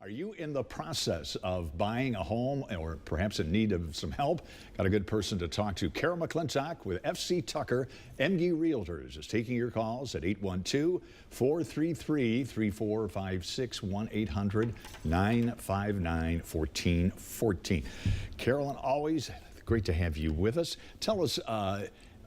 Are you in the process of buying a home or perhaps in need of some help? Got a good person to talk to. Carol McClintock with FC Tucker MD Realtors is taking your calls at 812-433-3456, 1-800-959-1414. Carolyn, always great to have you with us. Tell us,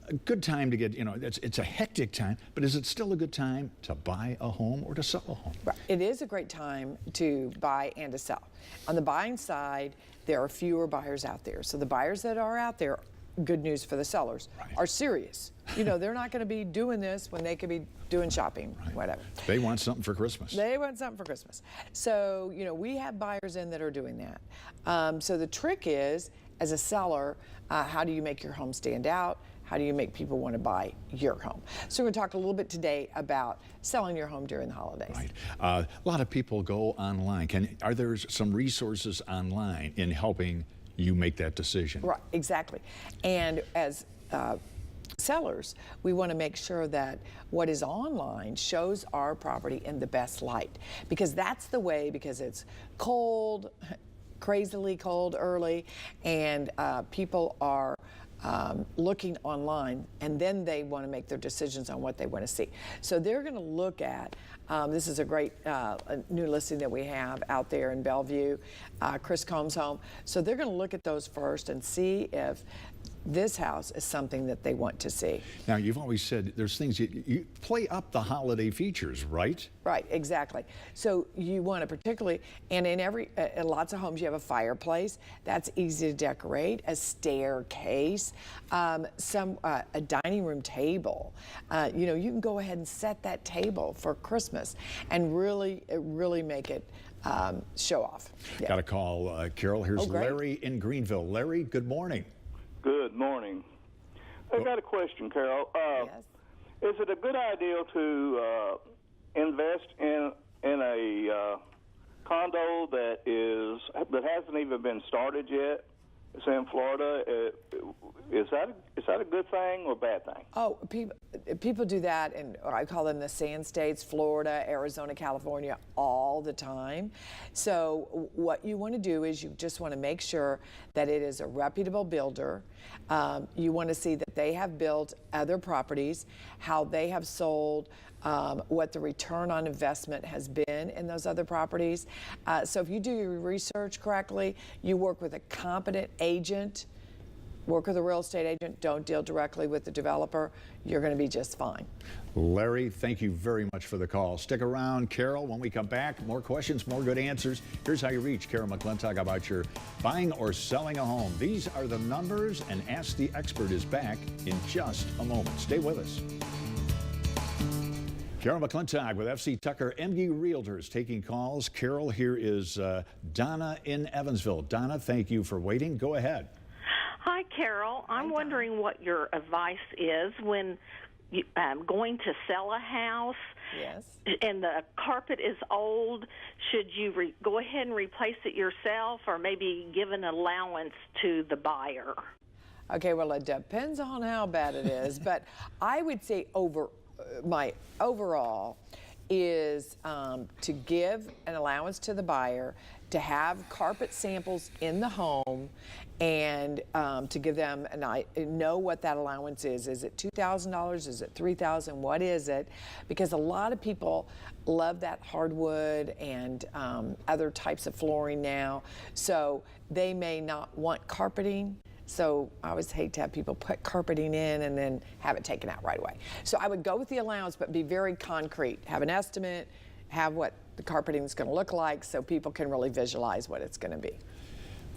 a good time to get, it's a hectic time, but is it still a good time to buy a home or to sell a home? Right. It is a great time to buy and to sell. On the buying side, there are fewer buyers out there. So the buyers that are out there, good news for the sellers, are serious. They're not going to be doing this when they could be doing shopping, whatever. They want something for Christmas. They want something for Christmas. So, we have buyers in that are doing that. So the trick is, as a seller, how do you make your home stand out? How do you make people want to buy your home? So we're going to talk a little bit today about selling your home during the holidays. Right. A lot of people go online. Are there some resources online in helping you make that decision? Right, exactly. And as sellers, we want to make sure that what is online shows our property in the best light, because that's the way, because it's cold, crazily cold early, and people are looking online, and then they want to make their decisions on what they want to see. So they're going to look at, this is a great new listing that we have out there in Bellevue, Chris Combs' home. So they're going to look at those first and see if this house is something that they want to see. Now, you've always said there's things you play up the holiday features, right? Right, exactly. So you want to particularly, and in lots of homes you have a fireplace. That's easy to decorate. A staircase, a dining room table. You can go ahead and set that table for Christmas and really make it show off. Yeah. Got a call, Carol. Here's Larry in Greenville. Larry, good morning. Good morning. I've got a question, Carol. Yes. Is it a good idea to invest in a condo that hasn't even been started yet? It's in Florida. Is that a good thing or a bad thing? Oh, people do that, and I call them the sand states, Florida, Arizona, California, all the time. So what you want to do is you just want to make sure that it is a reputable builder. You want to see that they have built other properties, how they have sold, what the return on investment has been in those other properties. So if you do your research correctly, you work with a competent agent, work with a real estate agent, don't deal directly with the developer, you're going to be just fine. Larry, thank you very much for the call. Stick around, Carol. When we come back, more questions, more good answers. Here's how you reach Carol McClintock about your buying or selling a home. These are the numbers, and Ask the Expert is back in just a moment. Stay with us. Carol McClintock with FC Tucker MD Realtors taking calls. Carol, here is Donna in Evansville. Donna, thank you for waiting. Go ahead. Hi, Carol. I'm wondering what your advice is when you, going to sell a house. Yes. And the carpet is old. Should you go ahead and replace it yourself, or maybe give an allowance to the buyer? Okay, well, it depends on how bad it is, but I would say my overall is to give an allowance to the buyer, to have carpet samples in the home, and to give them, and I know what that allowance is. Is it $2,000? Is it $3,000? What is it? Because a lot of people love that hardwood and other types of flooring now, so they may not want carpeting. So I always hate to have people put carpeting in and then have it taken out right away. So I would go with the allowance, but be very concrete. Have an estimate, have what the carpeting is going to look like, so people can really visualize what it's going to be.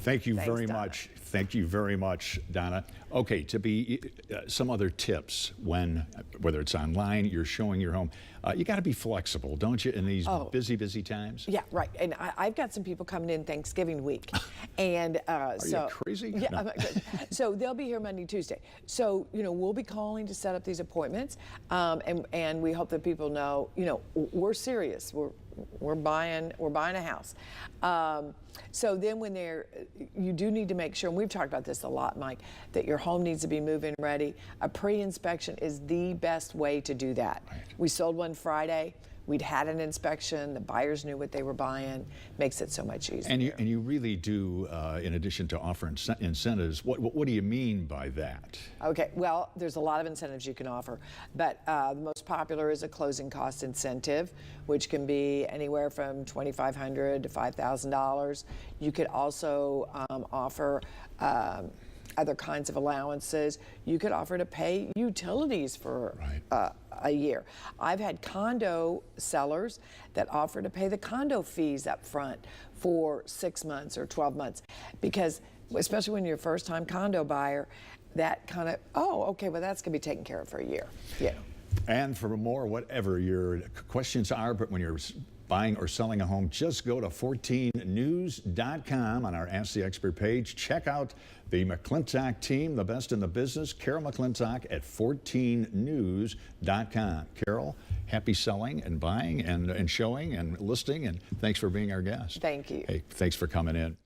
Thank you very much. Thank you very much, Donna. Okay, to be some other tips whether it's online, you're showing your home, you got to be flexible, don't you, in these busy times? Yeah, right. And I've got some people coming in Thanksgiving week, and Are you crazy? Yeah, no. So they'll be here Monday, Tuesday. So we'll be calling to set up these appointments, and we hope that people know, we're serious. We're buying a house. So then when you do need to make sure, and we've talked about this a lot, Mike, that your home needs to be move-in ready. A pre-inspection is the best way to do that. Right. We sold one Friday. we'd had an inspection, the buyers knew what they were buying, makes it so much easier. And you really do, in addition to offering incentives, what do you mean by that? Okay, well, there's a lot of incentives you can offer, but the most popular is a closing cost incentive, which can be anywhere from $2,500 to $5,000. You could also offer other kinds of allowances. You could offer to pay utilities for a year. I've had condo sellers that offer to pay the condo fees up front for 6 months or 12 months, because especially when you're a first-time condo buyer, that kind of, oh, okay, well, that's going to be taken care of for a year. Yeah. And for more, whatever your questions are, but when you're buying or selling a home, just go to 14news.com on our Ask the Expert page. Check out the McClintock team, the best in the business. Carol McClintock at 14news.com. Carol, happy selling and buying and showing and listing, and thanks for being our guest. Thank you. Hey, thanks for coming in.